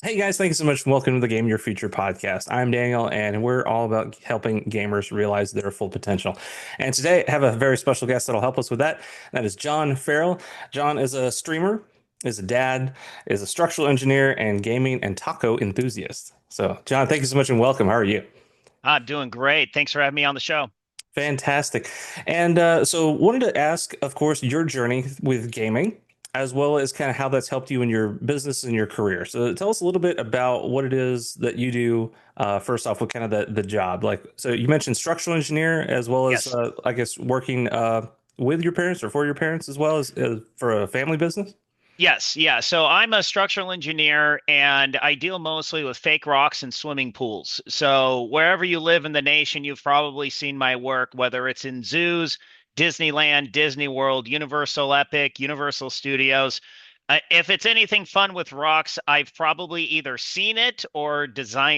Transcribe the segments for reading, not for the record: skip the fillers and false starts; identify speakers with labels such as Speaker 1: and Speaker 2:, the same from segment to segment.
Speaker 1: Hey guys, thank you so much. Welcome to the Game Your Future podcast. I'm Daniel, and we're all about helping gamers realize their full potential. And today I have a very special guest that'll help us with that. That is John Ferrell. John is a streamer, is a dad, is a structural engineer, and gaming and taco enthusiast. So, John, thank you so much and welcome. How are you?
Speaker 2: I'm doing great. Thanks for having me on the show.
Speaker 1: Fantastic. And so wanted to ask, of course, your journey with gaming, as well as kind of how that's helped you in your business and your career. So tell us a little bit about what it is that you do, first off, with kind of the job. Like, so you mentioned structural engineer, as well as,
Speaker 2: Yes.
Speaker 1: I guess, working with your parents or for your parents, as well as for a family business.
Speaker 2: Yes. Yeah. So I'm a structural engineer and I deal mostly with fake rocks and swimming pools. So wherever you live in the nation, you've probably seen my work, whether it's in zoos, Disneyland, Disney World, Universal Epic, Universal Studios. If it's anything fun with rocks, I've probably either seen it or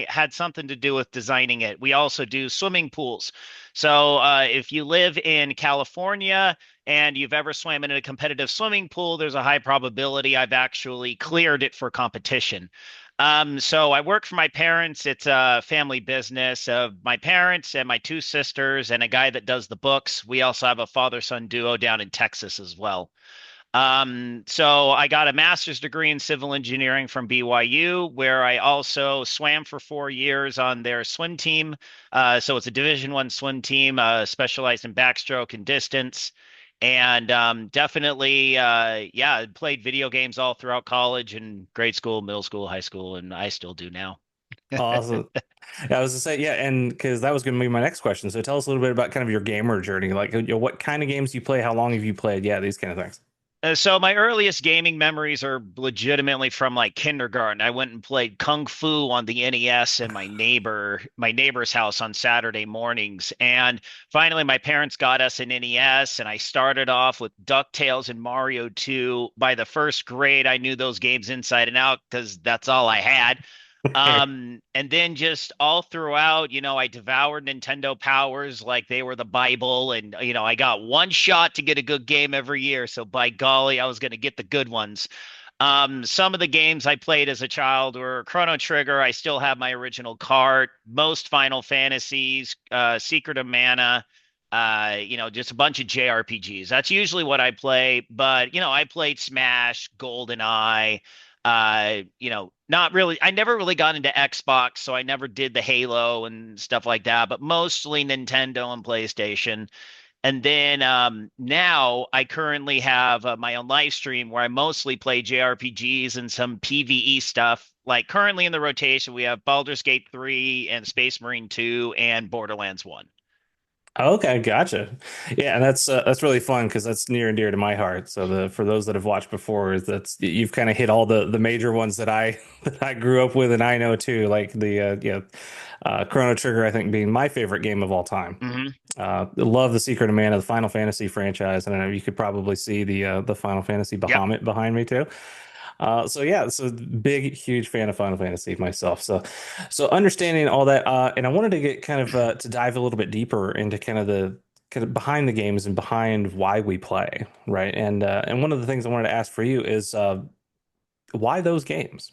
Speaker 2: had something to do with designing it. We also do swimming pools. So if you live in California, and you've ever swam in a competitive swimming pool, there's a high probability I've actually cleared it for competition. So I work for my parents. It's a family business of my parents and my two sisters and a guy that does the books. We also have a father-son duo down in Texas as well. So I got a master's degree in civil engineering from BYU, where I also swam for 4 years on their swim team. So it's a Division I swim team, specialized in backstroke and distance. And definitely, yeah, played video games all throughout college and grade school, middle school, high school, and I still do now.
Speaker 1: Awesome. Yeah, I was to say, yeah, and because that was going to be my next question. So tell us a little bit about kind of your gamer journey. Like, what kind of games do you play? How long have you played? Yeah, these kind of things.
Speaker 2: So my earliest gaming memories are legitimately from like kindergarten. I went and played Kung Fu on the NES in my neighbor's house on Saturday mornings. And finally my parents got us an NES and I started off with DuckTales and Mario 2. By the first grade, I knew those games inside and out because that's all I had. And then just all throughout, I devoured Nintendo Powers like they were the Bible. And, I got one shot to get a good game every year. So by golly, I was going to get the good ones. Some of the games I played as a child were Chrono Trigger. I still have my original cart, most Final Fantasies, Secret of Mana, just a bunch of JRPGs. That's usually what I play. But, I played Smash, GoldenEye, not really. I never really got into Xbox, so I never did the Halo and stuff like that, but mostly Nintendo and PlayStation. And then now I currently have my own live stream where I mostly play JRPGs and some PvE stuff. Like currently in the rotation, we have Baldur's Gate 3 and Space Marine 2 and Borderlands 1.
Speaker 1: Okay, gotcha. Yeah, and that's really fun because that's near and dear to my heart. So the for those that have watched before, that's you've kind of hit all the major ones that I that I grew up with and I know too, like the Chrono Trigger, I think being my favorite game of all time.
Speaker 2: Hmm.
Speaker 1: Love the Secret of Mana, the Final Fantasy franchise, and I know you could probably see the Final Fantasy
Speaker 2: Yep.
Speaker 1: Bahamut behind me too. So yeah, so big, huge fan of Final Fantasy myself. So understanding all that, and I wanted to get kind of to dive a little bit deeper into kind of the kind of behind the games and behind why we play, right? And one of the things I wanted to ask for you is why those games?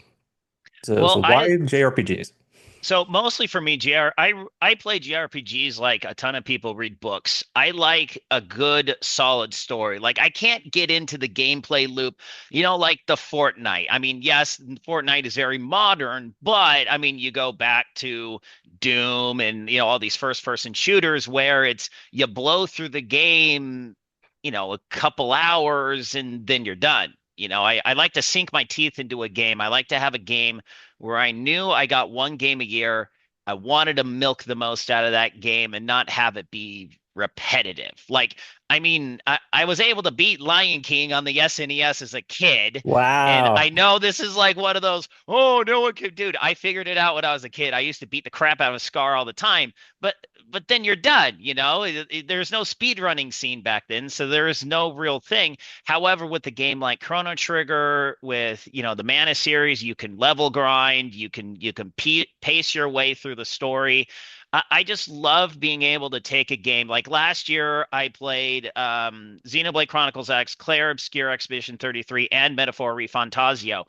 Speaker 1: So
Speaker 2: Well,
Speaker 1: why JRPGs?
Speaker 2: So mostly for me, I play JRPGs like a ton of people read books. I like a good, solid story. Like I can't get into the gameplay loop, like the Fortnite. I mean, yes, Fortnite is very modern, but I mean, you go back to Doom and all these first-person shooters where it's you blow through the game, a couple hours and then you're done. I like to sink my teeth into a game. I like to have a game where I knew I got one game a year. I wanted to milk the most out of that game and not have it be repetitive. Like, I mean, I was able to beat Lion King on the SNES as a kid. And
Speaker 1: Wow.
Speaker 2: I know this is like one of those, oh, no one could, dude. I figured it out when I was a kid. I used to beat the crap out of Scar all the time, but then you're done, there's no speed running scene back then, so there is no real thing. However, with the game like Chrono Trigger, with the Mana series, you can level grind, you can pace your way through the story. I just love being able to take a game. Like last year, I played Xenoblade Chronicles X, Claire Obscure Expedition 33, and Metaphor ReFantazio.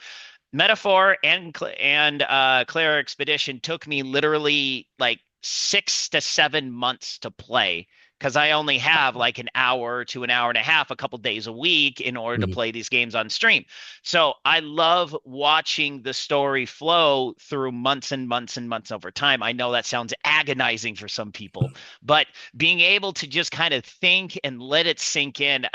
Speaker 2: Metaphor and Claire Expedition took me literally like 6 to 7 months to play because I only have like an hour to an hour and a half, a couple days a week in order to
Speaker 1: Mhm.
Speaker 2: play these games on stream. So I love watching the story flow through months and months and months over time. I know that sounds agonizing for some people, but being able to just kind of think and let it sink in,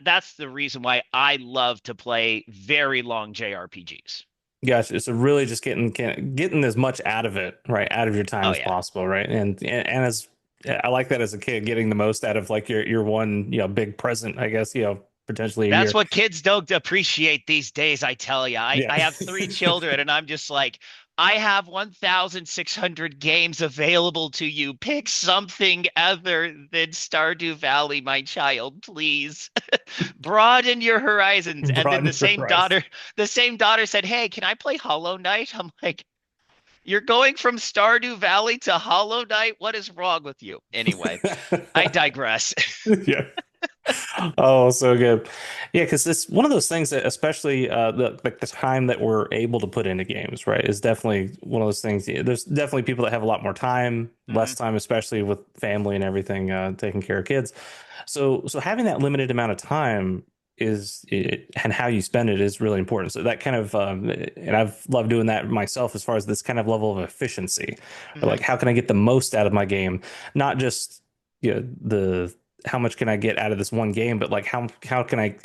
Speaker 2: that's the reason why I love to play very long JRPGs.
Speaker 1: Gosh, it's really just getting as much out of it, right? Out of your time
Speaker 2: Oh
Speaker 1: as
Speaker 2: yeah.
Speaker 1: possible, right? And as I like that as a kid, getting the most out of like your one, big present, I guess, potentially a
Speaker 2: That's
Speaker 1: year.
Speaker 2: what kids don't appreciate these days, I tell you. I,
Speaker 1: Yeah.
Speaker 2: I have three children, and I'm just like, I have 1,600 games available to you. Pick something other than Stardew Valley, my child, please. Broaden your horizons. And then
Speaker 1: Broaden your horizon.
Speaker 2: the same daughter said, "Hey, can I play Hollow Knight?" I'm like, "You're going from Stardew Valley to Hollow Knight? What is wrong with you?" Anyway, I digress.
Speaker 1: Yeah. Oh, so good. Yeah, because it's one of those things that, especially the time that we're able to put into games, right, is definitely one of those things. Yeah, there's definitely people that have a lot more time,
Speaker 2: Mhm.
Speaker 1: less time, especially with family and everything, taking care of kids. So having that limited amount of time and how you spend it is really important. So that kind of, and I've loved doing that myself as far as this kind of level of efficiency, or like
Speaker 2: Mhm.
Speaker 1: how can I get the most out of my game, not just the how much can I get out of this one game, but like how can I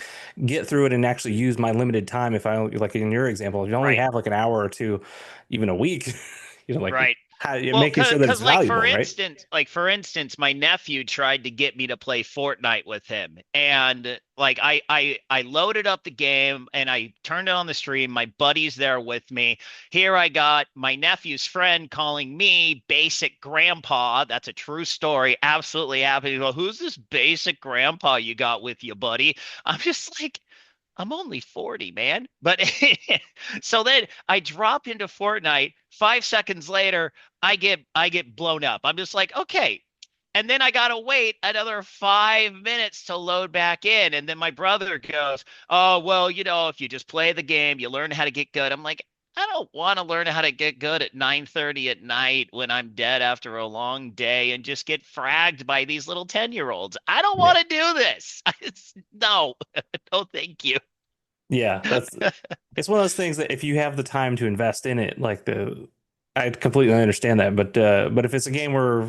Speaker 1: get through it and actually use my limited time if I only, like in your example, if you only
Speaker 2: Right.
Speaker 1: have like an hour or two, even a week, like
Speaker 2: Right.
Speaker 1: how
Speaker 2: Well,
Speaker 1: making sure that it's valuable, right?
Speaker 2: like for instance, my nephew tried to get me to play Fortnite with him, and like I loaded up the game and I turned it on the stream. My buddy's there with me. Here I got my nephew's friend calling me basic grandpa. That's a true story. Absolutely happy to go, "Who's this basic grandpa you got with you, buddy?" I'm just like, I'm only 40, man. But so then I drop into Fortnite. 5 seconds later, I get blown up. I'm just like, okay. And then I gotta wait another 5 minutes to load back in. And then my brother goes, "Oh, well, if you just play the game, you learn how to get good." I'm like, I don't want to learn how to get good at 9:30 at night when I'm dead after a long day and just get fragged by these little 10-year-olds. I don't
Speaker 1: Yeah.
Speaker 2: want to do this. No, no, thank you.
Speaker 1: Yeah, it's one of those things that if you have the time to invest in it, I completely understand that. But if it's a game or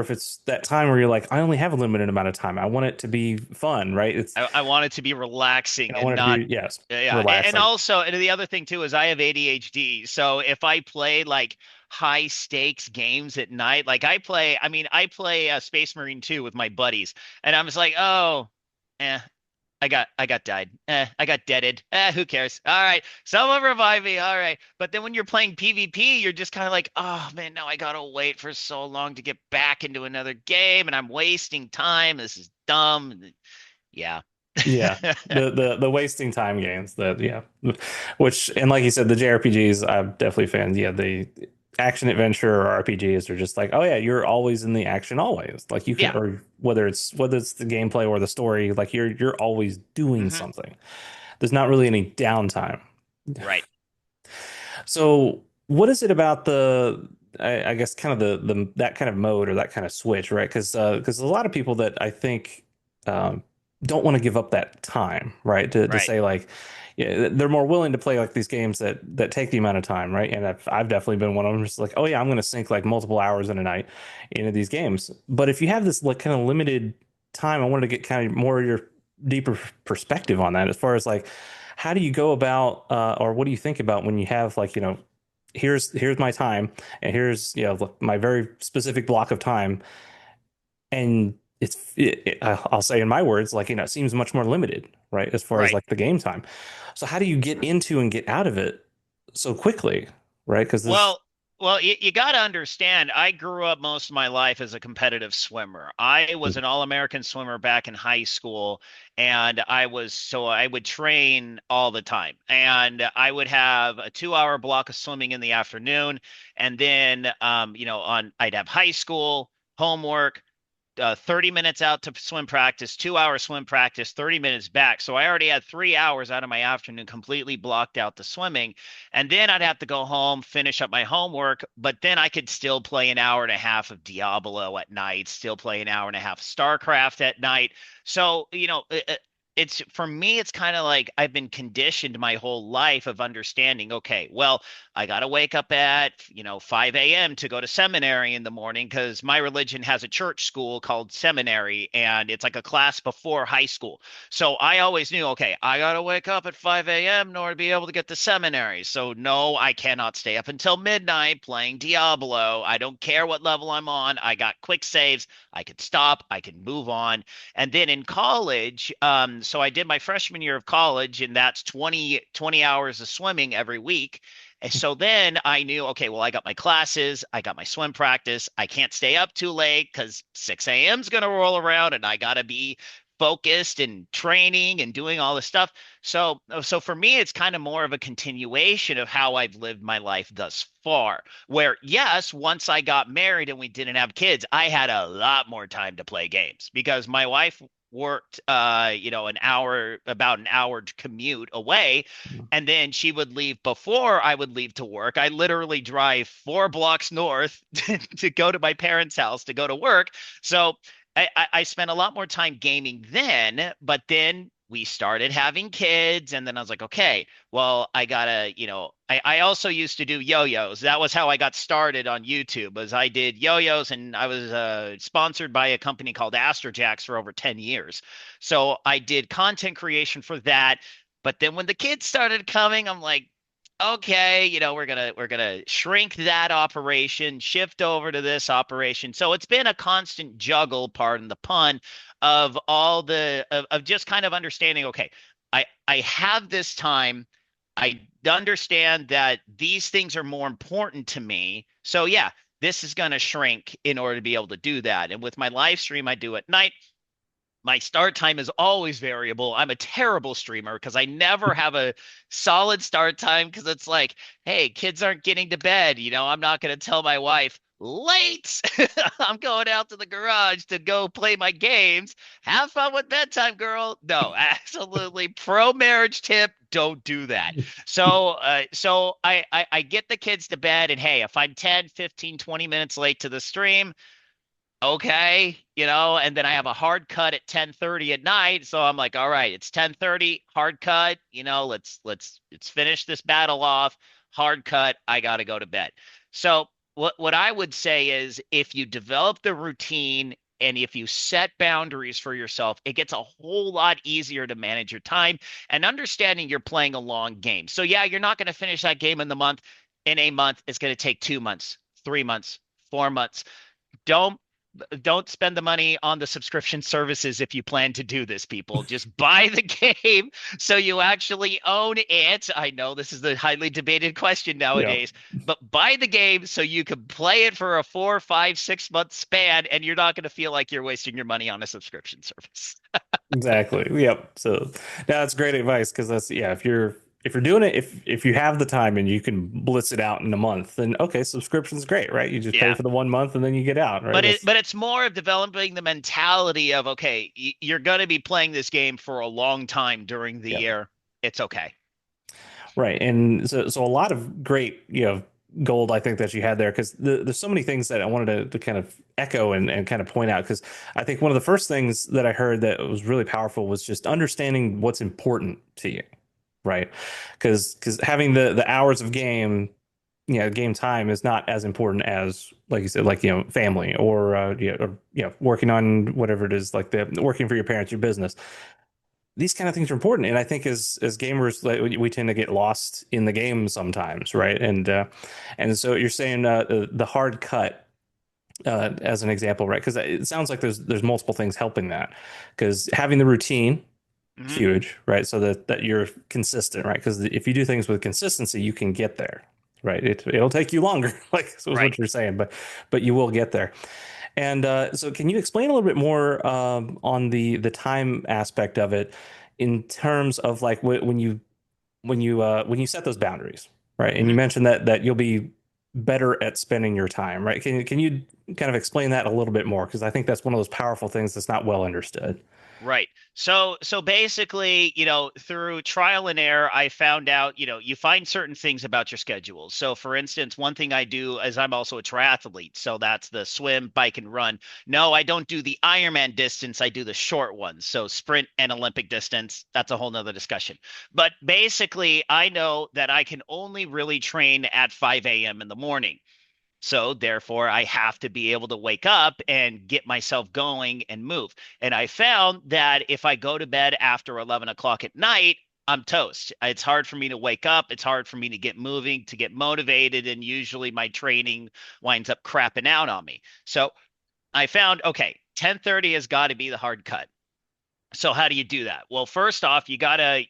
Speaker 1: if it's that time where you're like, I only have a limited amount of time, I want it to be fun, right?
Speaker 2: I want it to be relaxing
Speaker 1: I want
Speaker 2: and
Speaker 1: it to
Speaker 2: not,
Speaker 1: be, yes,
Speaker 2: yeah. And
Speaker 1: relaxing.
Speaker 2: also, and the other thing too is I have ADHD. So if I play like high stakes games at night, like I play Space Marine 2 with my buddies, and I'm just like, oh, eh, I got died. I got deaded. Who cares? All right. Someone revive me. All right. But then when you're playing PvP, you're just kind of like, oh man, now I gotta wait for so long to get back into another game and I'm wasting time. This is dumb. Yeah.
Speaker 1: Yeah, the wasting time games that yeah, which and like you said, the JRPGs I'm definitely a fan. Yeah, the action adventure or RPGs are just like, oh yeah, you're always in the action always. Like you can,
Speaker 2: Yeah.
Speaker 1: or whether it's the gameplay or the story, like you're always doing
Speaker 2: Hmm.
Speaker 1: something. There's not really any downtime.
Speaker 2: Right.
Speaker 1: So what is it about I guess kind of the that kind of mode or that kind of switch, right? Because a lot of people that I think um, don't want to give up that time, right? To
Speaker 2: Right.
Speaker 1: say like, yeah, they're more willing to play like these games that take the amount of time, right? And I've definitely been one of them. Just like, oh yeah, I'm going to sink like multiple hours in a night into these games. But if you have this like kind of limited time, I wanted to get kind of more of your deeper perspective on that as far as like how do you go about or what do you think about when you have like here's my time and here's my very specific block of time and I'll say in my words like it seems much more limited, right, as far as
Speaker 2: Right.
Speaker 1: like the game time. So how do you get into and get out of it so quickly, right? Because there's
Speaker 2: Well, you got to understand, I grew up most of my life as a competitive swimmer. I was an all-American swimmer back in high school, and I would train all the time. And I would have a 2-hour block of swimming in the afternoon, and then I'd have high school, homework, 30 minutes out to swim practice, 2 hour swim practice, 30 minutes back. So I already had 3 hours out of my afternoon completely blocked out to swimming. And then I'd have to go home, finish up my homework, but then I could still play an hour and a half of Diablo at night, still play an hour and a half of StarCraft at night. So, it's for me, it's kind of like I've been conditioned my whole life of understanding, okay, well, I got to wake up at, 5 a.m. to go to seminary in the morning because my religion has a church school called seminary and it's like a class before high school. So I always knew, okay, I got to wake up at 5 a.m. in order to be able to get to seminary. So no, I cannot stay up until midnight playing Diablo. I don't care what level I'm on. I got quick saves. I could stop. I can move on. And then in college, so I did my freshman year of college, and that's 20 hours of swimming every week. And so then I knew, okay, well, I got my classes, I got my swim practice. I can't stay up too late because 6 a.m. is going to roll around and I got to be focused and training and doing all this stuff. So for me, it's kind of more of a continuation of how I've lived my life thus far. Where, yes, once I got married and we didn't have kids, I had a lot more time to play games because my wife worked about an hour commute away, and then she would leave before I would leave to work. I literally drive 4 blocks north to go to my parents' house to go to work. So I spent a lot more time gaming then, but then we started having kids, and then I was like, okay, well, I gotta, I also used to do yo-yos. That was how I got started on YouTube, was I did yo-yos, and I was sponsored by a company called Astrojacks for over 10 years. So I did content creation for that. But then when the kids started coming, I'm like, okay, we're gonna shrink that operation, shift over to this operation. So it's been a constant juggle, pardon the pun, of all of just kind of understanding, okay, I have this time. I understand that these things are more important to me. So yeah, this is going to shrink in order to be able to do that. And with my live stream, I do at night. My start time is always variable. I'm a terrible streamer because I never have a solid start time because it's like, hey, kids aren't getting to bed. I'm not going to tell my wife late. I'm going out to the garage to go play my games. Have fun with bedtime, girl. No, absolutely. Pro marriage tip. Don't do that. So I get the kids to bed, and hey, if I'm 10, 15, 20 minutes late to the stream, okay, and then I have a hard cut at 10:30 at night. So I'm like, all right, it's 10:30, hard cut, let's finish this battle off. Hard cut, I gotta go to bed. So what I would say is if you develop the routine and if you set boundaries for yourself, it gets a whole lot easier to manage your time and understanding you're playing a long game. So yeah, you're not going to finish that game in a month. It's going to take 2 months, 3 months, 4 months. Don't spend the money on the subscription services if you plan to do this, people. Just buy the game so you actually own it. I know this is the highly debated question
Speaker 1: Yeah,
Speaker 2: nowadays, but buy the game so you can play it for a 4, 5, 6 month span and you're not going to feel like you're wasting your money on a subscription service.
Speaker 1: exactly. Yep. So that's great advice because that's yeah, if you're doing it, if you have the time and you can blitz it out in a month, then okay, subscription's great, right? You just pay
Speaker 2: Yeah.
Speaker 1: for the 1 month and then you get out, right?
Speaker 2: But it's more of developing the mentality of, okay, you're going to be playing this game for a long time during the
Speaker 1: Yeah.
Speaker 2: year. It's okay.
Speaker 1: Right. And so a lot of great, gold I think that you had there because there's so many things that I wanted to kind of echo and kind of point out because I think one of the first things that I heard that was really powerful was just understanding what's important to you, right? Because having the hours of game time is not as important as like you said, like family or working on whatever it is, like the working for your parents, your business. These kind of things are important, and I think as gamers, like we tend to get lost in the game sometimes, right? And so you're saying the hard cut as an example, right? Because it sounds like there's multiple things helping that. Because having the routine,
Speaker 2: Hmm.
Speaker 1: huge, right? So that you're consistent, right? Because if you do things with consistency, you can get there, right? It'll take you longer, like is
Speaker 2: Right.
Speaker 1: what you're saying, but you will get there. And so, can you explain a little bit more on the time aspect of it in terms of like when you set those boundaries, right? And you
Speaker 2: Hmm.
Speaker 1: mentioned that you'll be better at spending your time, right? Can you kind of explain that a little bit more? Because I think that's one of those powerful things that's not well understood.
Speaker 2: Right. So basically, through trial and error, I found out, you find certain things about your schedule. So for instance, one thing I do is I'm also a triathlete. So that's the swim, bike, and run. No, I don't do the Ironman distance. I do the short ones. So sprint and Olympic distance. That's a whole nother discussion. But basically, I know that I can only really train at 5 a.m. in the morning. So therefore, I have to be able to wake up and get myself going and move. And I found that if I go to bed after 11 o'clock at night, I'm toast. It's hard for me to wake up. It's hard for me to get moving, to get motivated. And usually my training winds up crapping out on me. So I found, okay, 10:30 has got to be the hard cut. So how do you do that? Well, first off, you gotta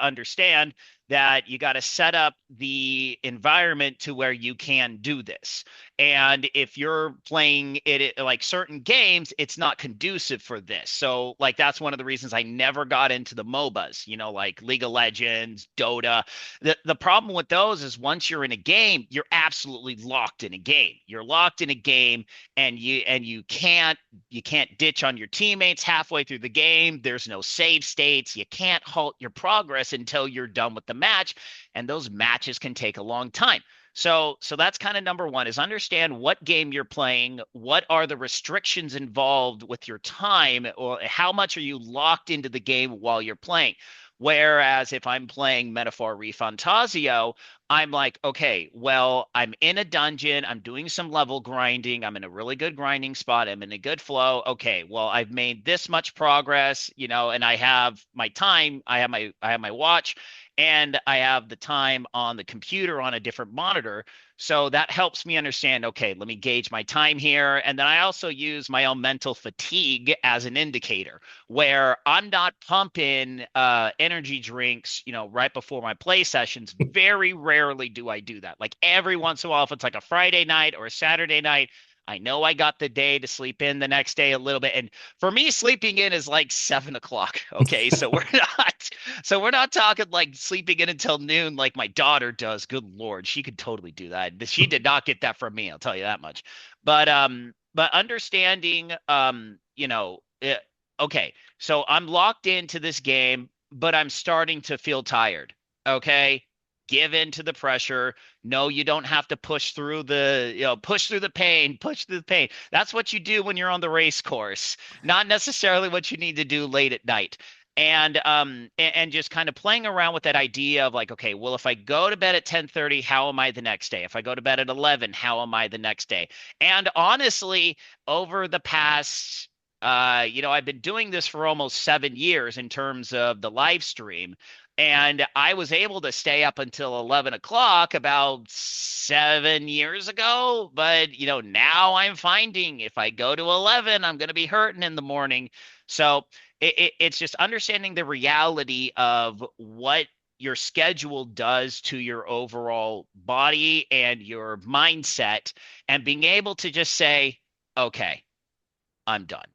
Speaker 2: understand that you gotta set up the environment to where you can do this. And if you're playing like certain games, it's not conducive for this. So like that's one of the reasons I never got into the MOBAs, like League of Legends, Dota. The problem with those is once you're in a game, you're absolutely locked in a game. You're locked in a game and you can't ditch on your teammates halfway through the game. There's no save states. You can't halt your progress until you're done with the match, and those matches can take a long time. So that's kind of number one is understand what game you're playing, what are the restrictions involved with your time, or how much are you locked into the game while you're playing. Whereas if I'm playing Metaphor Refantasio, I'm like, okay, well, I'm in a dungeon. I'm doing some level grinding. I'm in a really good grinding spot. I'm in a good flow. Okay, well, I've made this much progress, and I have my time. I have my watch, and I have the time on the computer on a different monitor. So that helps me understand, okay, let me gauge my time here. And then I also use my own mental fatigue as an indicator where I'm not pumping energy drinks, right before my play sessions. Very rarely do I do that. Like every once in a while, if it's like a Friday night or a Saturday night, I know I got the day to sleep in the next day a little bit. And for me, sleeping in is like 7 o'clock. Okay. So we're not talking like sleeping in until noon like my daughter does. Good Lord, she could totally do that. She did not get that from me, I'll tell you that much. But understanding okay, so I'm locked into this game, but I'm starting to feel tired. Okay. Give in to the pressure. No, you don't have to push through the pain, push through the pain. That's what you do when you're on the race course, not necessarily what you need to do late at night. And just kind of playing around with that idea of like, okay, well, if I go to bed at 10:30, how am I the next day? If I go to bed at 11, how am I the next day? And honestly, over the past I've been doing this for almost 7 years in terms of the live stream. And I was able to stay up until 11 o'clock about 7 years ago. But, now I'm finding if I go to 11, I'm going to be hurting in the morning. So it's just understanding the reality of what your schedule does to your overall body and your mindset, and being able to just say, okay, I'm done.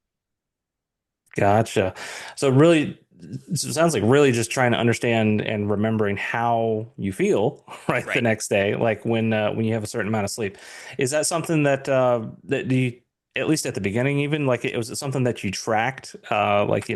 Speaker 1: Gotcha. So really, it sounds like really just trying to understand and remembering how you feel, right, the
Speaker 2: Right.
Speaker 1: next day, like when you have a certain amount of sleep. Is that something that you, at least at the beginning, even like it was something that you tracked, like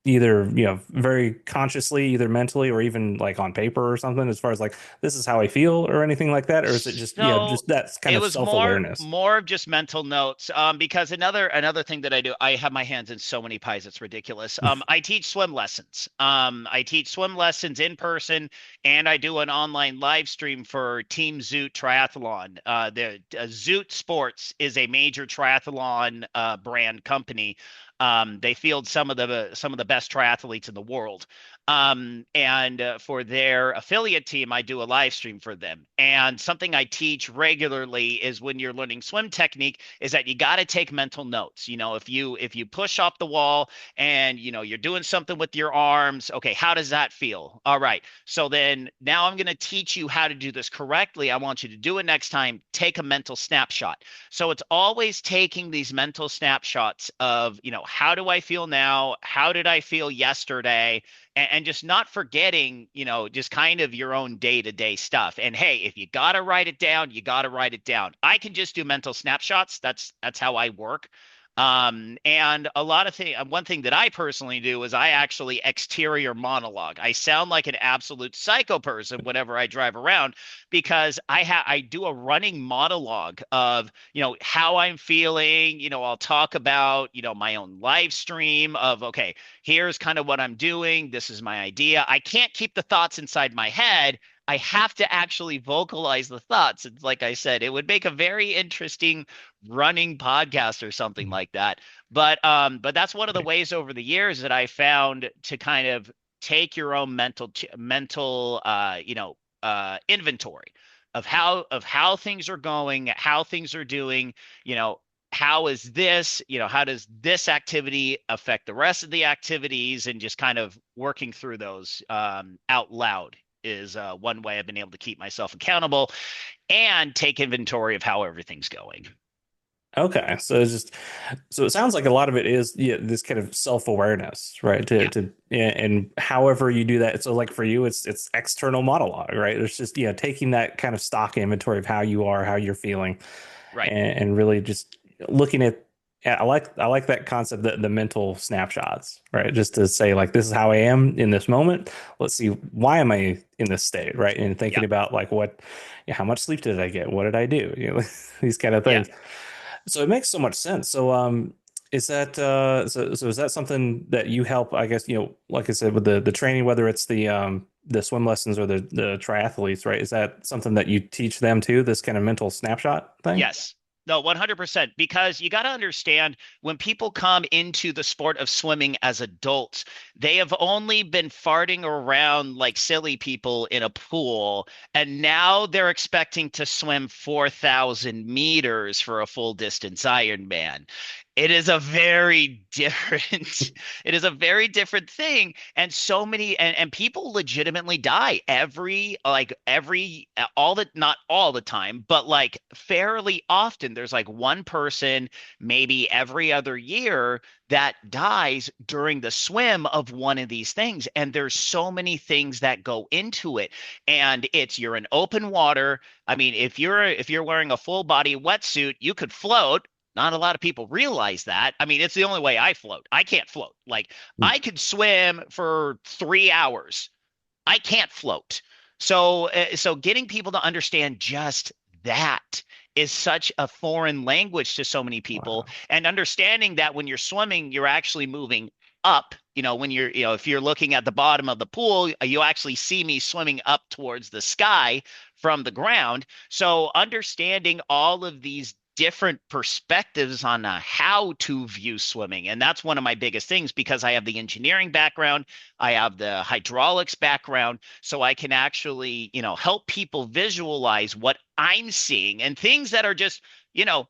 Speaker 1: either very consciously, either mentally or even like on paper or something, as far as like this is how I feel or anything like that, or is it just
Speaker 2: So
Speaker 1: just that kind
Speaker 2: it
Speaker 1: of
Speaker 2: was more
Speaker 1: self-awareness?
Speaker 2: more of just mental notes. Because another thing that I do, I have my hands in so many pies, it's ridiculous. I teach swim lessons. I teach swim lessons in person, and I do an online live stream for Team Zoot Triathlon. The Zoot Sports is a major triathlon brand company. They field some of the best triathletes in the world. And for their affiliate team, I do a live stream for them. And something I teach regularly is when you're learning swim technique is that you got to take mental notes. If you push off the wall and you're doing something with your arms, okay, how does that feel? All right. So then now I'm going to teach you how to do this correctly. I want you to do it next time. Take a mental snapshot. So it's always taking these mental snapshots of, how do I feel now? How did I feel yesterday? And just not forgetting, just kind of your own day-to-day stuff. And hey, if you got to write it down, you got to write it down. I can just do mental snapshots. That's how I work. And a lot of things, one thing that I personally do is I actually exterior monologue. I sound like an absolute psycho person whenever I drive around because I do a running monologue of, how I'm feeling. I'll talk about, my own live stream of, okay, here's kind of what I'm doing. This is my idea. I can't keep the thoughts inside my head. I have to actually vocalize the thoughts. It's like I said, it would make a very interesting running podcast or something like that. But that's one of the
Speaker 1: Right.
Speaker 2: ways over the years that I found to kind of take your own mental inventory of how things are going, how things are doing, you know, how is this, how does this activity affect the rest of the activities, and just kind of working through those out loud is one way I've been able to keep myself accountable and take inventory of how everything's going.
Speaker 1: Okay, so it sounds like a lot of it is, yeah, this kind of self-awareness, right?
Speaker 2: Yeah,
Speaker 1: And however you do that. So like for you, it's external monologue, right? It's just, taking that kind of stock inventory of how you are, how you're feeling,
Speaker 2: right.
Speaker 1: and really just looking at. Yeah, I like that concept, that the mental snapshots, right? Just to say like, this is how I am in this moment. Let's see, why am I in this state, right? And thinking
Speaker 2: Yeah,
Speaker 1: about like how much sleep did I get? What did I do? These kind of
Speaker 2: yeah.
Speaker 1: things. So it makes so much sense. So is that so is that something that you help, I guess, like I said, with the training, whether it's the swim lessons or the triathletes, right? Is that something that you teach them too, this kind of mental snapshot thing?
Speaker 2: Yes. No, 100%. Because you got to understand, when people come into the sport of swimming as adults, they have only been farting around like silly people in a pool. And now they're expecting to swim 4,000 meters for a full distance Ironman. It is a very different, it is a very different thing. And so many, and people legitimately die all the, not all the time, but like fairly often. There's like one person, maybe every other year, that dies during the swim of one of these things. And there's so many things that go into it. And you're in open water. I mean, if you're wearing a full body wetsuit, you could float. Not a lot of people realize that. I mean, it's the only way I float. I can't float. Like, I could swim for 3 hours. I can't float. So getting people to understand just that is such a foreign language to so many people,
Speaker 1: Wow.
Speaker 2: and understanding that when you're swimming, you're actually moving up. When if you're looking at the bottom of the pool, you actually see me swimming up towards the sky from the ground. So understanding all of these different perspectives on how to view swimming. And that's one of my biggest things, because I have the engineering background, I have the hydraulics background, so I can actually, help people visualize what I'm seeing, and things that are just,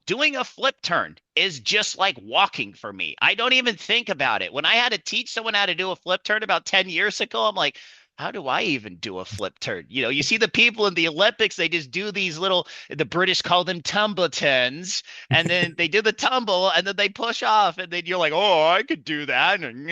Speaker 2: doing a flip turn is just like walking for me. I don't even think about it. When I had to teach someone how to do a flip turn about 10 years ago, I'm like, how do I even do a flip turn? You see the people in the Olympics, they just do these little, the British call them tumbletons, and then they do the tumble and then they push off, and then you're like, oh, I could do that. And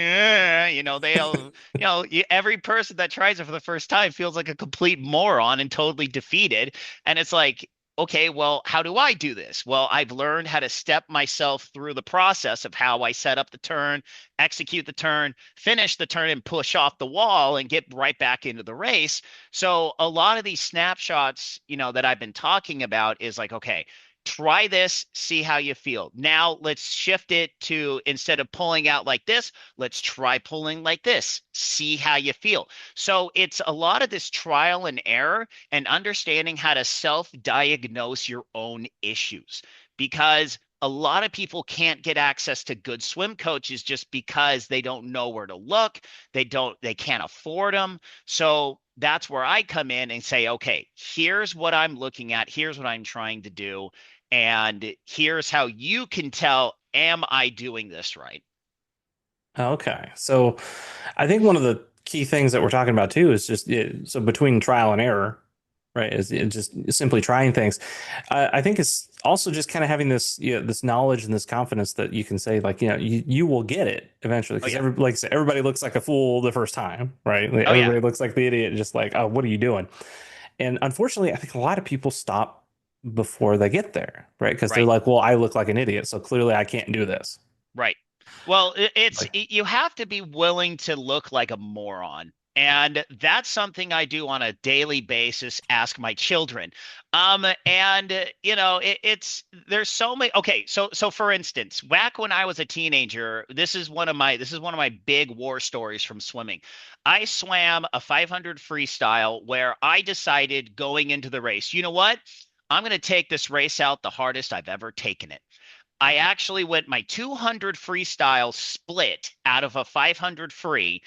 Speaker 2: every person that tries it for the first time feels like a complete moron and totally defeated. And it's like, okay, well, how do I do this? Well, I've learned how to step myself through the process of how I set up the turn, execute the turn, finish the turn, and push off the wall and get right back into the race. So a lot of these snapshots, that I've been talking about is like, okay, try this, see how you feel. Now let's shift it to, instead of pulling out like this, let's try pulling like this, see how you feel. So it's a lot of this trial and error, and understanding how to self-diagnose your own issues, because a lot of people can't get access to good swim coaches just because they don't know where to look. They can't afford them. So that's where I come in and say, okay, here's what I'm looking at. Here's what I'm trying to do. And here's how you can tell, am I doing this right?
Speaker 1: Okay. So I think one of the key things that we're talking about too is just, so between trial and error, right? Is it just simply trying things. I think it's also just kind of having this, this knowledge and this confidence that you can say, like, you will get it eventually.
Speaker 2: Oh
Speaker 1: Because
Speaker 2: yeah.
Speaker 1: like I said, everybody looks like a fool the first time, right? Like,
Speaker 2: Oh yeah.
Speaker 1: everybody looks like the idiot, just like, oh, what are you doing? And unfortunately, I think a lot of people stop before they get there, right? Because they're
Speaker 2: Right.
Speaker 1: like, well, I look like an idiot, so clearly I can't do this.
Speaker 2: Right. Well,
Speaker 1: Like,
Speaker 2: you have to be willing to look like a moron. And that's something I do on a daily basis, ask my children. And it's there's so many. Okay, so for instance, back when I was a teenager, this is one of my big war stories from swimming. I swam a 500 freestyle where I decided going into the race, you know what? I'm going to take this race out the hardest I've ever taken it. I actually went my 200 freestyle split out of a 500 free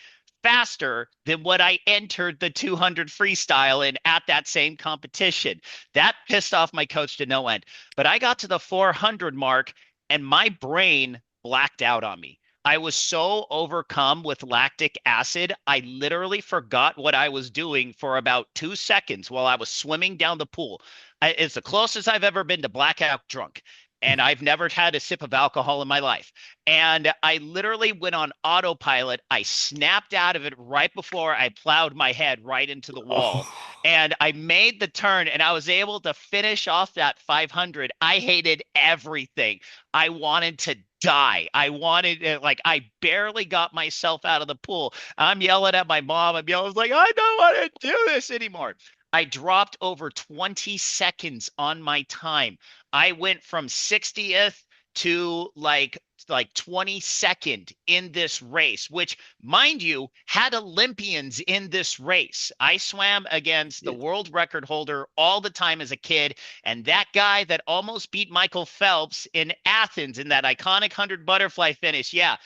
Speaker 2: faster than what I entered the 200 freestyle in at that same competition. That pissed off my coach to no end. But I got to the 400 mark and my brain blacked out on me. I was so overcome with lactic acid, I literally forgot what I was doing for about 2 seconds while I was swimming down the pool. It's the closest I've ever been to blackout drunk, and I've never had a sip of alcohol in my life. And I literally went on autopilot. I snapped out of it right before I plowed my head right into the wall.
Speaker 1: oh,
Speaker 2: And I made the turn and I was able to finish off that 500. I hated everything. I wanted to die. I wanted like I barely got myself out of the pool. I'm yelling at my mom. I'm yelling, I was like, I don't want to do this anymore. I dropped over 20 seconds on my time. I went from 60th to like 22nd in this race, which, mind you, had Olympians in this race. I swam against the
Speaker 1: yeah.
Speaker 2: world record holder all the time as a kid, and that guy that almost beat Michael Phelps in Athens in that iconic 100 butterfly finish. Yeah,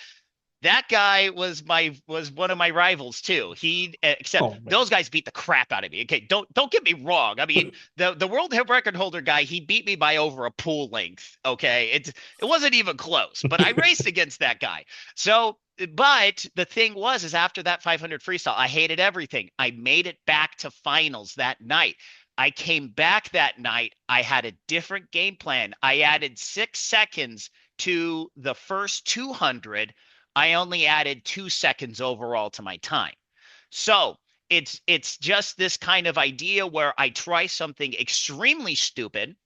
Speaker 2: that guy was one of my rivals too. He except
Speaker 1: Oh man.
Speaker 2: those guys beat the crap out of me. Okay, don't get me wrong. I mean, the world record holder guy, he beat me by over a pool length. Okay, it wasn't even close, but I raced against that guy. So, but the thing was, is after that 500 freestyle, I hated everything. I made it back to finals that night. I came back that night. I had a different game plan. I added 6 seconds to the first 200. I only added 2 seconds overall to my time. So it's just this kind of idea where I try something extremely stupid.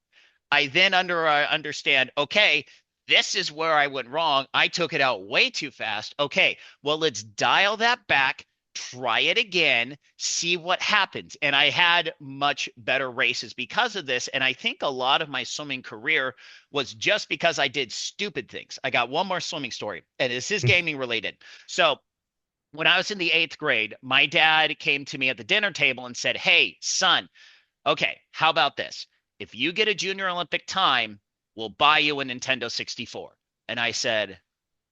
Speaker 2: I then understand, okay, this is where I went wrong. I took it out way too fast. Okay, well, let's dial that back, try it again, see what happens. And I had much better races because of this. And I think a lot of my swimming career was just because I did stupid things. I got one more swimming story, and this is gaming related. So, when I was in the eighth grade, my dad came to me at the dinner table and said, "Hey, son, okay, how about this? If you get a junior Olympic time, we'll buy you a Nintendo 64." And I said,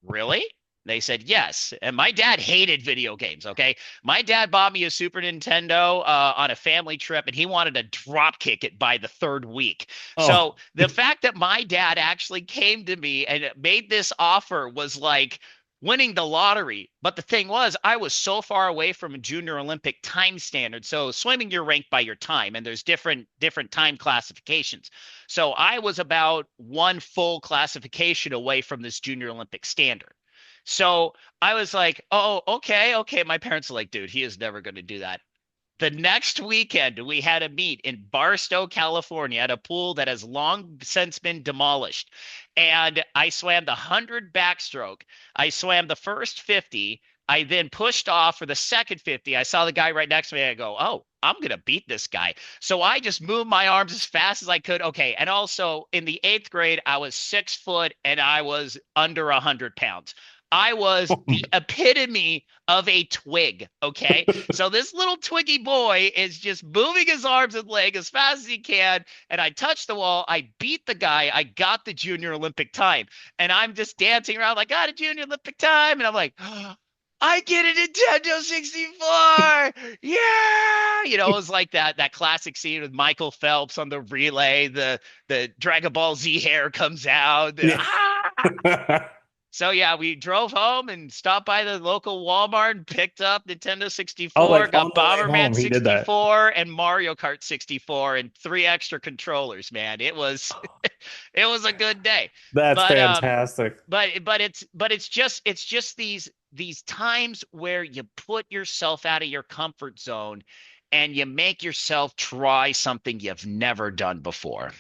Speaker 2: "Really?" They said, "Yes." And my dad hated video games. Okay. My dad bought me a Super Nintendo on a family trip, and he wanted to drop kick it by the third week.
Speaker 1: Oh,
Speaker 2: So the fact that my dad actually came to me and made this offer was like winning the lottery. But the thing was, I was so far away from a junior Olympic time standard. So swimming, you're ranked by your time, and there's different time classifications. So I was about one full classification away from this junior Olympic standard. So I was like, oh, okay, okay. My parents are like, dude, he is never going to do that. The next weekend, we had a meet in Barstow, California, at a pool that has long since been demolished. And I swam the 100 backstroke. I swam the first 50. I then pushed off for the second 50. I saw the guy right next to me. I go, oh, I'm going to beat this guy. So I just moved my arms as fast as I could. Okay. And also in the eighth grade, I was 6 foot and I was under 100 pounds. I was
Speaker 1: oh
Speaker 2: the epitome of a twig. Okay. So this little twiggy boy is just moving his arms and leg as fast as he can. And I touched the wall. I beat the guy. I got the junior Olympic time. And I'm just dancing around like, I got a junior Olympic time. And I'm like, oh, I get a Nintendo 64. Yeah. It was like that classic scene with Michael Phelps on the relay. The Dragon Ball Z hair comes out.
Speaker 1: yeah.
Speaker 2: Ah! So yeah, we drove home and stopped by the local Walmart and picked up Nintendo
Speaker 1: Oh,
Speaker 2: 64,
Speaker 1: like on
Speaker 2: got
Speaker 1: the way
Speaker 2: Bomberman
Speaker 1: home, he did that.
Speaker 2: 64 and Mario Kart 64 and three extra controllers, man. It was it was a good day.
Speaker 1: That's
Speaker 2: But
Speaker 1: fantastic.
Speaker 2: but it's just these times where you put yourself out of your comfort zone and you make yourself try something you've never done before.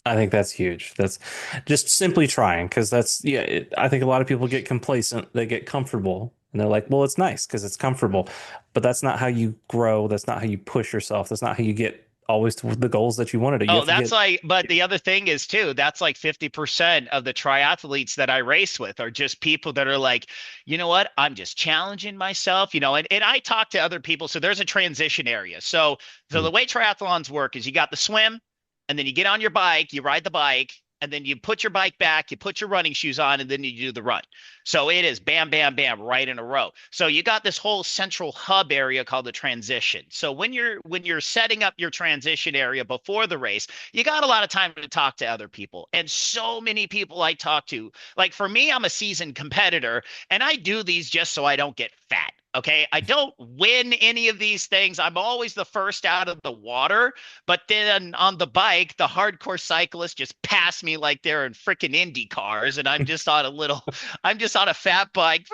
Speaker 1: I think that's huge. That's just simply trying because yeah, I think a lot of people get complacent, they get comfortable, and they're like, well, it's nice because it's comfortable. But that's not how you grow. That's not how you push yourself. That's not how you get always to the goals that you wanted to. You
Speaker 2: Oh,
Speaker 1: have to
Speaker 2: that's
Speaker 1: get,
Speaker 2: like, but the other thing is too, that's like 50% of the triathletes that I race with are just people that are like, you know what? I'm just challenging myself, and I talk to other people. So there's a transition area. So the way triathlons work is you got the swim, and then you get on your bike, you ride the bike, and then you put your bike back, you put your running shoes on, and then you do the run. So it is bam, bam, bam, right in a row. So you got this whole central hub area called the transition. So when you're setting up your transition area before the race, you got a lot of time to talk to other people. And so many people I talk to, like for me, I'm a seasoned competitor, and I do these just so I don't get fat. Okay. I don't win any of these things. I'm always the first out of the water. But then on the bike, the hardcore cyclists just pass me like they're in freaking Indy cars. And I'm just on a fat bike.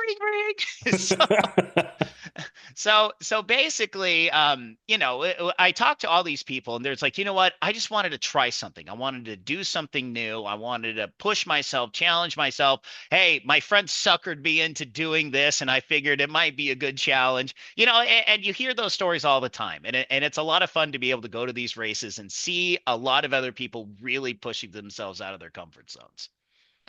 Speaker 2: So so basically, I talked to all these people, and there's like, you know what? I just wanted to try something. I wanted to do something new. I wanted to push myself, challenge myself. Hey, my friend suckered me into doing this, and I figured it might be a good challenge. And you hear those stories all the time, and it's a lot of fun to be able to go to these races and see a lot of other people really pushing themselves out of their comfort zones.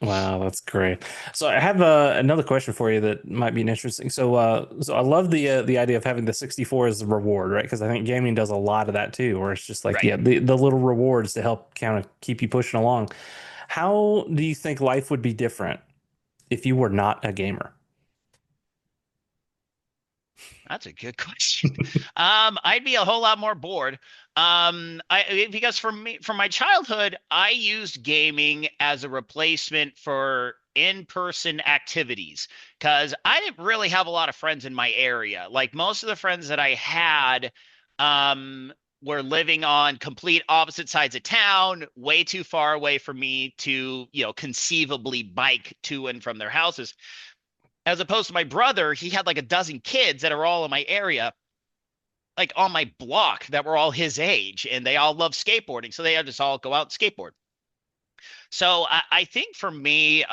Speaker 1: wow, that's great. So I have another question for you that might be interesting. So I love the idea of having the 64 as a reward, right? Because I think gaming does a lot of that too, where it's just like,
Speaker 2: Right.
Speaker 1: yeah, the little rewards to help kind of keep you pushing along. How do you think life would be different if you were not a gamer?
Speaker 2: That's a good question. I'd be a whole lot more bored. Because for my childhood, I used gaming as a replacement for in-person activities because I didn't really have a lot of friends in my area. Like most of the friends that I had, were living on complete opposite sides of town, way too far away from me to, conceivably bike to and from their houses. As opposed to my brother, he had like a dozen kids that are all in my area, like on my block, that were all his age, and they all love skateboarding. So they just all go out and skateboard. So I think for me,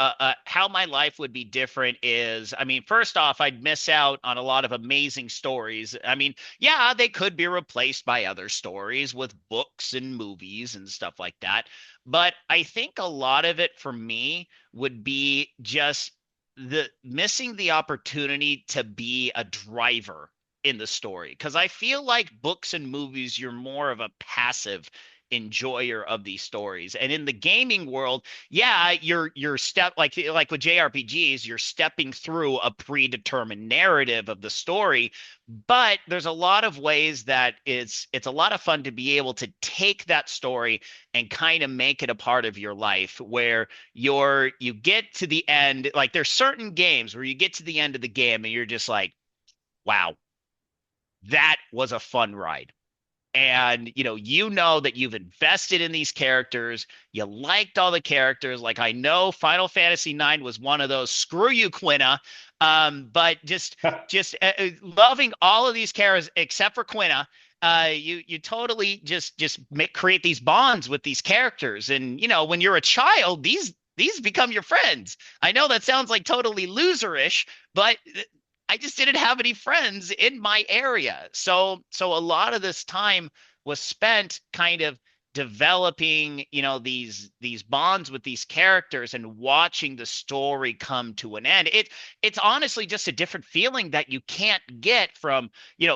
Speaker 2: how my life would be different is, I mean, first off, I'd miss out on a lot of amazing stories. I mean, yeah, they could be replaced by other stories with books and movies and stuff like that. But I think a lot of it for me would be just the missing the opportunity to be a driver in the story. Because I feel like books and movies, you're more of a passive enjoyer of these stories. And in the gaming world, yeah, you're step like with JRPGs, you're stepping through a predetermined narrative of the story, but there's a lot of ways that it's a lot of fun to be able to take that story and kind of make it a part of your life where you get to the end, like there's certain games where you get to the end of the game and you're just like, wow, that was a fun ride. And you know that you've invested in these characters, you liked all the characters. Like I know Final Fantasy 9 was one of those, screw you, Quina. But just loving all of these characters except for Quina. You totally create these bonds with these characters. And when you're a child, these become your friends. I know that sounds like totally loserish, but I just didn't have any friends in my area. So a lot of this time was spent kind of developing, these bonds with these characters and watching the story come to an end. It's honestly just a different feeling that you can't get from,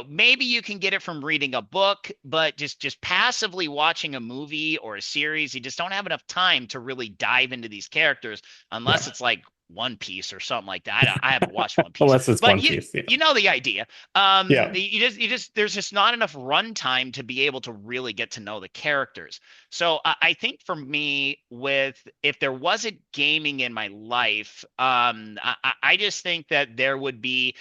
Speaker 2: maybe you can get it from reading a book, but just passively watching a movie or a series, you just don't have enough time to really dive into these characters unless
Speaker 1: Yeah.
Speaker 2: it's like One Piece or something like that. I haven't watched One Piece,
Speaker 1: Unless it's
Speaker 2: but
Speaker 1: One Piece. Yeah.
Speaker 2: you know the idea.
Speaker 1: Yeah.
Speaker 2: You just there's just not enough runtime to be able to really get to know the characters. So I think for me, with if there wasn't gaming in my life, I just think that there would be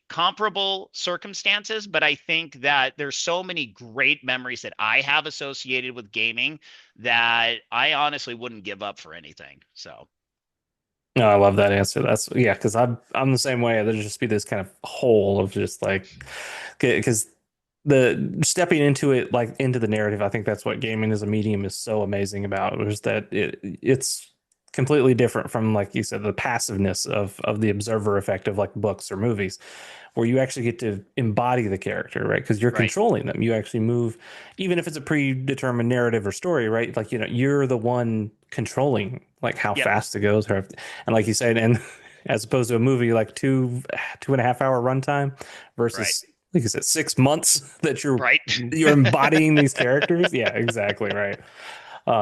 Speaker 2: comparable circumstances, but I think that there's so many great memories that I have associated with gaming that I honestly wouldn't give up for anything. So.
Speaker 1: No, I love that answer. That's yeah, because I'm the same way. There's just be this kind of hole of just like because the stepping into it like into the narrative, I think that's what gaming as a medium is so amazing about, is that it's completely different from, like you said, the passiveness of the observer effect of like books or movies, where you actually get to embody the character, right? Because you're
Speaker 2: Right.
Speaker 1: controlling them. You actually move, even if it's a predetermined narrative or story, right? Like, you're the one controlling like how
Speaker 2: Yep.
Speaker 1: fast it goes, or, and like you said, and as opposed to a movie like 2.5 hour runtime
Speaker 2: Right.
Speaker 1: versus, like you said, 6 months that
Speaker 2: Right.
Speaker 1: you're embodying these characters. Yeah, exactly right.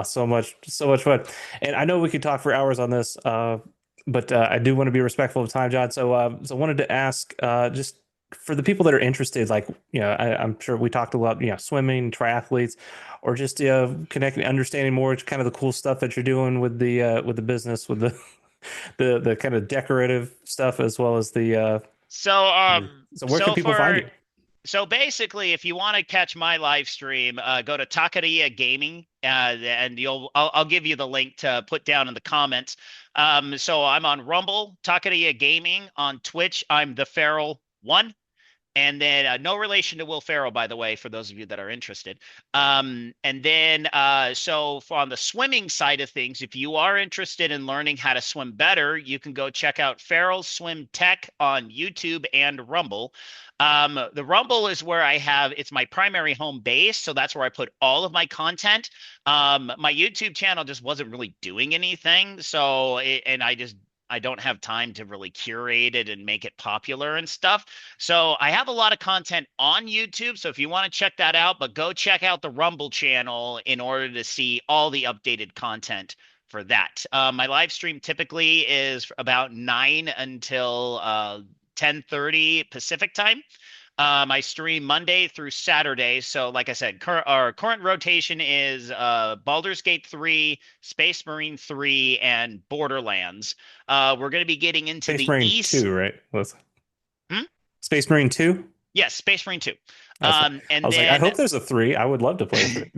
Speaker 1: So much fun. And I know we could talk for hours on this, but I do want to be respectful of time, John. So wanted to ask, just for the people that are interested, like, I'm sure we talked a lot, swimming, triathletes, or just connecting, understanding more, kind of the cool stuff that you're doing with the business, with the the kind of decorative stuff, as well as
Speaker 2: So,
Speaker 1: so where can people find you?
Speaker 2: so basically, if you want to catch my live stream, go to Taqueria Gaming, and I'll give you the link to put down in the comments. So I'm on Rumble, Taqueria Gaming, on Twitch. I'm the Feral One. And then no relation to Will Ferrell, by the way, for those of you that are interested. And then so for on the swimming side of things, if you are interested in learning how to swim better, you can go check out Ferrell Swim Tech on YouTube and Rumble. The Rumble is where it's my primary home base, so that's where I put all of my content. My YouTube channel just wasn't really doing anything, and I don't have time to really curate it and make it popular and stuff. So I have a lot of content on YouTube. So if you want to check that out, but go check out the Rumble channel in order to see all the updated content for that. My live stream typically is about 9 until 10:30 Pacific time. I stream Monday through Saturday. So, like I said, our current rotation is Baldur's Gate 3, Space Marine 3, and Borderlands. We're going to be getting into
Speaker 1: Space
Speaker 2: the
Speaker 1: Marine
Speaker 2: East.
Speaker 1: 2, right?
Speaker 2: Hmm?
Speaker 1: Space Marine 2?
Speaker 2: Yes, Space Marine 2.
Speaker 1: That's right. I
Speaker 2: And
Speaker 1: was like, I
Speaker 2: then
Speaker 1: hope there's a 3. I would love to play 3.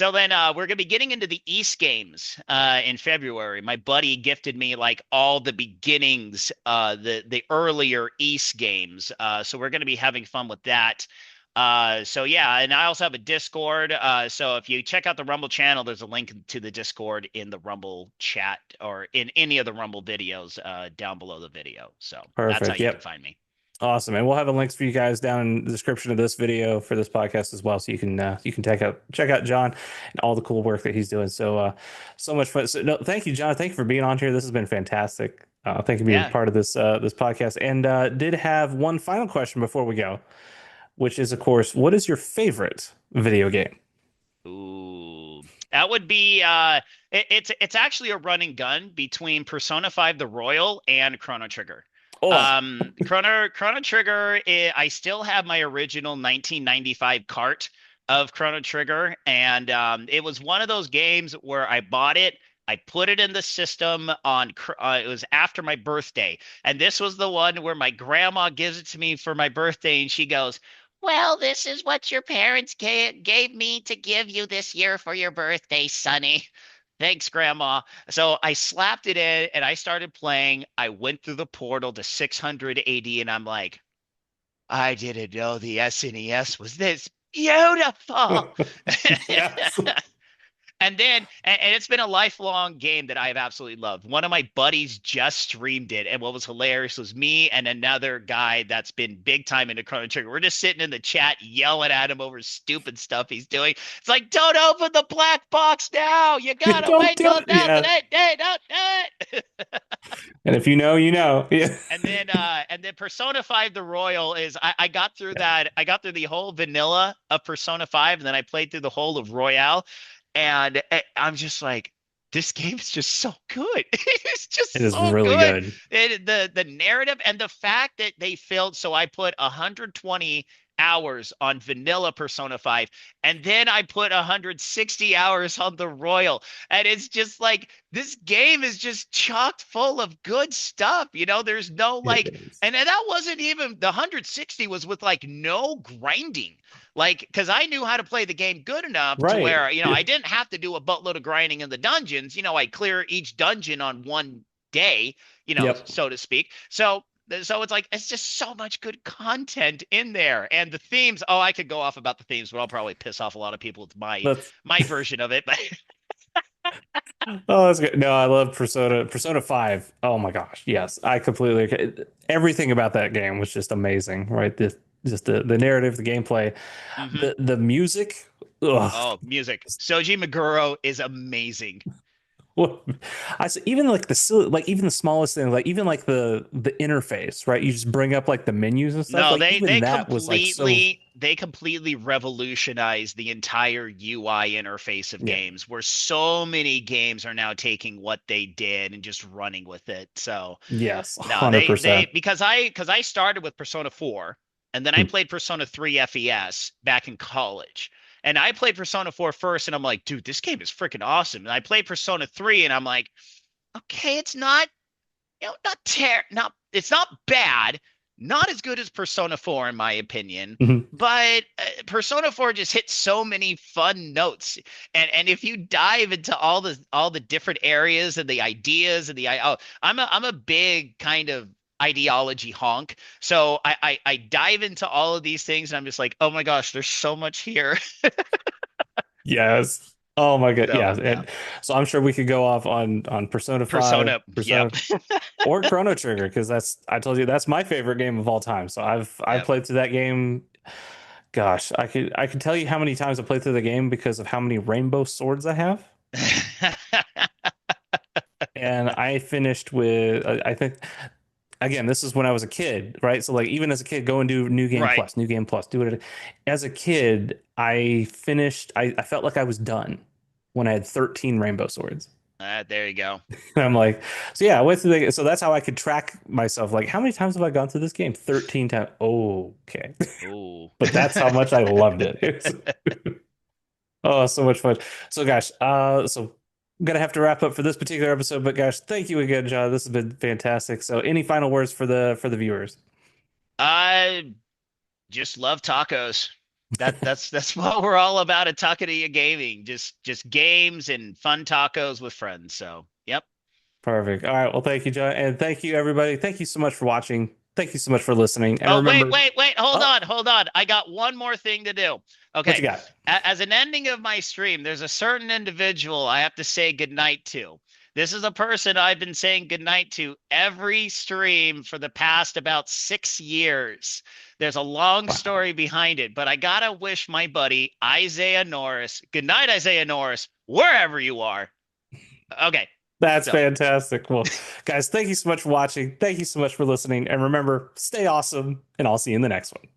Speaker 2: we're gonna be getting into the East games in February. My buddy gifted me like all the beginnings, the earlier East games. So we're gonna be having fun with that. So yeah, and I also have a Discord. So if you check out the Rumble channel, there's a link to the Discord in the Rumble chat or in any of the Rumble videos down below the video. So that's how
Speaker 1: Perfect.
Speaker 2: you can
Speaker 1: Yep.
Speaker 2: find me.
Speaker 1: Awesome. And we'll have a links for you guys down in the description of this video for this podcast as well. So you can check out John and all the cool work that he's doing. So much fun. So no, thank you, John. Thank you for being on here. This has been fantastic. Thank you for being
Speaker 2: Yeah.
Speaker 1: part of this podcast. And did have one final question before we go, which is, of course, what is your favorite video game?
Speaker 2: Ooh, that would be it's actually a running gun between Persona 5 The Royal and Chrono Trigger.
Speaker 1: Oh,
Speaker 2: Chrono Trigger, I still have my original 1995 cart of Chrono Trigger, and it was one of those games where I bought it. I put it in the system it was after my birthday. And this was the one where my grandma gives it to me for my birthday, and she goes, well, this is what your parents gave me to give you this year for your birthday, Sonny. Thanks, Grandma. So I slapped it in and I started playing. I went through the portal to 680 and I'm like, I didn't know the SNES was this beautiful.
Speaker 1: yes.
Speaker 2: And it's been a lifelong game that I have absolutely loved. One of my buddies just streamed it, and what was hilarious was me and another guy that's been big time into Chrono Trigger. We're just sitting in the chat yelling at him over stupid stuff he's doing. It's like, don't open the black box now. You gotta
Speaker 1: Don't
Speaker 2: wait
Speaker 1: do
Speaker 2: till
Speaker 1: it.
Speaker 2: now
Speaker 1: Yeah.
Speaker 2: today. Don't do it.
Speaker 1: And if you know, you know. Yeah.
Speaker 2: And then Persona 5 The Royal is I got through that. I got through the whole vanilla of Persona 5, and then I played through the whole of Royale. And I'm just like, this game is just so good. It's
Speaker 1: It
Speaker 2: just
Speaker 1: is
Speaker 2: so
Speaker 1: really
Speaker 2: good.
Speaker 1: good.
Speaker 2: The narrative and the fact that they filled. So I put 120 hours on vanilla Persona 5, and then I put 160 hours on the Royal. And it's just like this game is just chocked full of good stuff. There's no
Speaker 1: It
Speaker 2: like,
Speaker 1: is.
Speaker 2: and that wasn't even the 160 was with like no grinding. Like, because I knew how to play the game good enough to
Speaker 1: Right.
Speaker 2: where, I didn't have to do a buttload of grinding in the dungeons. I clear each dungeon on one day,
Speaker 1: Yep.
Speaker 2: so to speak. So it's like it's just so much good content in there, and the themes. Oh, I could go off about the themes, but I'll probably piss off a lot of people with my
Speaker 1: That's
Speaker 2: my version of it. But
Speaker 1: Oh, that's good. No, I love Persona 5. Oh my gosh. Yes. I completely everything about that game was just amazing, right? Just the narrative, the gameplay,
Speaker 2: hmm
Speaker 1: the music. Ugh.
Speaker 2: oh, music. Soji Meguro is amazing.
Speaker 1: What I said, even like the silly, like even the smallest thing, like even like the interface, right? You just bring up like the menus and stuff.
Speaker 2: No,
Speaker 1: Like
Speaker 2: they
Speaker 1: even
Speaker 2: they
Speaker 1: that was like so
Speaker 2: completely revolutionized the entire UI interface of
Speaker 1: yeah.
Speaker 2: games, where so many games are now taking what they did and just running with it. So
Speaker 1: Yes,
Speaker 2: no, they
Speaker 1: 100%.
Speaker 2: because I started with Persona 4, and then I played Persona 3 FES back in college. And I played Persona 4 first, and I'm like, dude, this game is freaking awesome. And I played Persona 3, and I'm like, okay, it's not not it's not bad, not as good as Persona 4 in my opinion,
Speaker 1: Mhm.
Speaker 2: but Persona 4 just hits so many fun notes. And if you dive into all the different areas and the ideas and I'm a big kind of ideology honk. So I dive into all of these things and I'm just like, oh my gosh, there's so much here.
Speaker 1: Yes. Oh my God.
Speaker 2: So
Speaker 1: Yeah.
Speaker 2: yeah.
Speaker 1: And so I'm sure we could go off on Persona 5,
Speaker 2: Persona, yep.
Speaker 1: Persona or Chrono Trigger because that's I told you that's my favorite game of all time. So I've
Speaker 2: Yep.
Speaker 1: played through that game. Gosh, I could tell you how many times I played through the game because of how many rainbow swords I have. And I finished with I think again, this is when I was a kid, right? So like even as a kid, go and do
Speaker 2: Right.
Speaker 1: new game plus, do it. As a kid, I finished, I felt like I was done when I had 13 rainbow swords.
Speaker 2: There you go.
Speaker 1: And I'm like, so yeah, I went through so that's how I could track myself. Like, how many times have I gone through this game? 13 times. Oh, okay.
Speaker 2: Ooh.
Speaker 1: But that's how much I loved it. Oh, so much fun. So gosh, so I'm gonna have to wrap up for this particular episode, but gosh, thank you again, John. This has been fantastic. So any final words for the viewers?
Speaker 2: I just love tacos. That's what we're all about at Taqueria Gaming. Just games and fun tacos with friends. So, yep.
Speaker 1: Perfect. All right. Well, thank you, John. And thank you, everybody. Thank you so much for watching. Thank you so much for listening. And
Speaker 2: Oh, wait,
Speaker 1: remember,
Speaker 2: wait, wait. Hold
Speaker 1: oh,
Speaker 2: on, hold on. I got one more thing to do.
Speaker 1: what you
Speaker 2: Okay.
Speaker 1: got?
Speaker 2: As an ending of my stream, there's a certain individual I have to say goodnight to. This is a person I've been saying goodnight to every stream for the past about 6 years. There's a long
Speaker 1: Wow.
Speaker 2: story behind it, but I gotta wish my buddy Isaiah Norris good night, Isaiah Norris, wherever you are. Okay.
Speaker 1: That's
Speaker 2: So.
Speaker 1: fantastic. Well, guys, thank you so much for watching. Thank you so much for listening. And remember, stay awesome, and I'll see you in the next one.